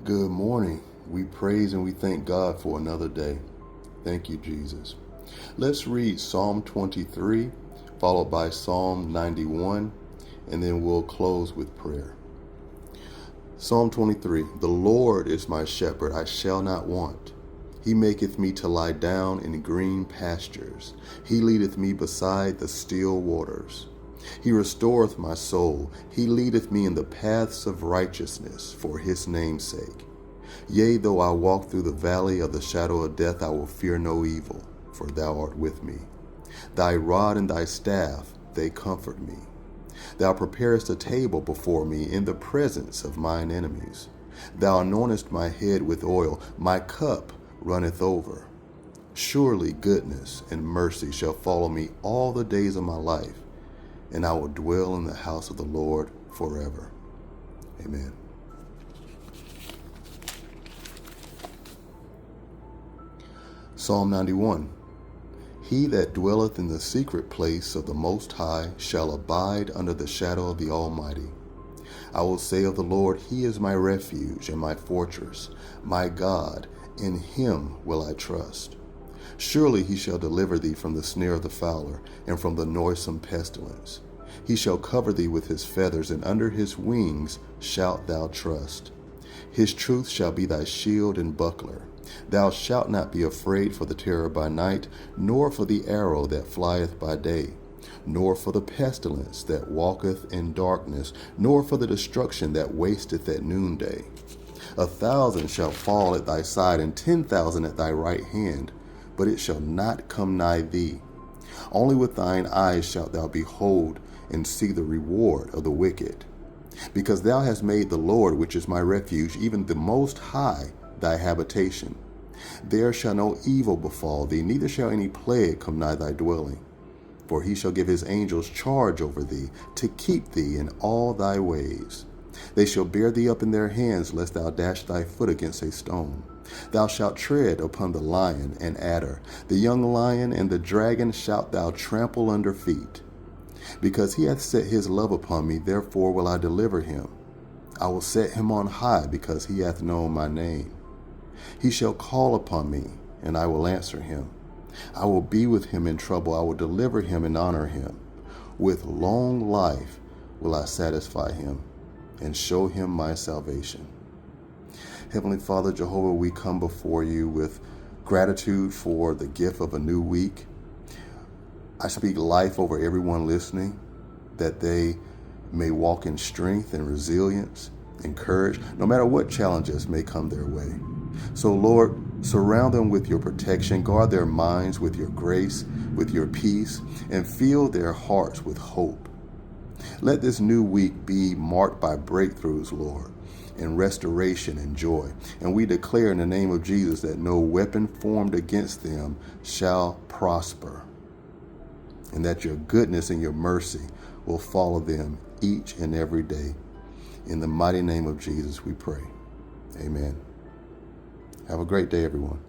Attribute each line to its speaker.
Speaker 1: Good morning. We praise and we thank God for another day. Thank you, Jesus. Let's read Psalm 23, followed by Psalm 91, and then we'll close with prayer. Psalm 23. The Lord is my shepherd, I shall not want. He maketh me to lie down in green pastures. He leadeth me beside the still waters. He restoreth my soul. He leadeth me in the paths of righteousness for his name's sake. Yea, though I walk through the valley of the shadow of death, I will fear no evil, for thou art with me. Thy rod and thy staff, they comfort me. Thou preparest a table before me in the presence of mine enemies. Thou anointest my head with oil, my cup runneth over. Surely goodness and mercy shall follow me all the days of my life, and I will dwell in the house of the Lord forever. Amen. Psalm 91. He that dwelleth in the secret place of the Most High shall abide under the shadow of the Almighty. I will say of the Lord, He is my refuge and my fortress, my God, in Him will I trust. Surely He shall deliver thee from the snare of the fowler, and from the noisome pestilence. He shall cover thee with His feathers, and under His wings shalt thou trust. His truth shall be thy shield and buckler. Thou shalt not be afraid for the terror by night, nor for the arrow that flieth by day, nor for the pestilence that walketh in darkness, nor for the destruction that wasteth at noonday. 1,000 shall fall at thy side, and 10,000 at thy right hand, but it shall not come nigh thee. Only with thine eyes shalt thou behold and see the reward of the wicked. Because thou hast made the Lord, which is my refuge, even the Most High, thy habitation. There shall no evil befall thee, neither shall any plague come nigh thy dwelling. For he shall give his angels charge over thee, to keep thee in all thy ways. They shall bear thee up in their hands, lest thou dash thy foot against a stone. Thou shalt tread upon the lion and adder, the young lion and the dragon shalt thou trample under feet. Because he hath set his love upon me, therefore will I deliver him. I will set him on high, because he hath known my name. He shall call upon me, and I will answer him. I will be with him in trouble. I will deliver him and honor him. With long life will I satisfy him and show him my salvation. Heavenly Father, Jehovah, we come before you with gratitude for the gift of a new week. I speak life over everyone listening, that they may walk in strength and resilience and courage, no matter what challenges may come their way. So, Lord, surround them with your protection, guard their minds with your grace, with your peace, and fill their hearts with hope. Let this new week be marked by breakthroughs, Lord, and restoration and joy. And we declare in the name of Jesus that no weapon formed against them shall prosper, and that your goodness and your mercy will follow them each and every day. In the mighty name of Jesus we pray. Amen. Have a great day, everyone.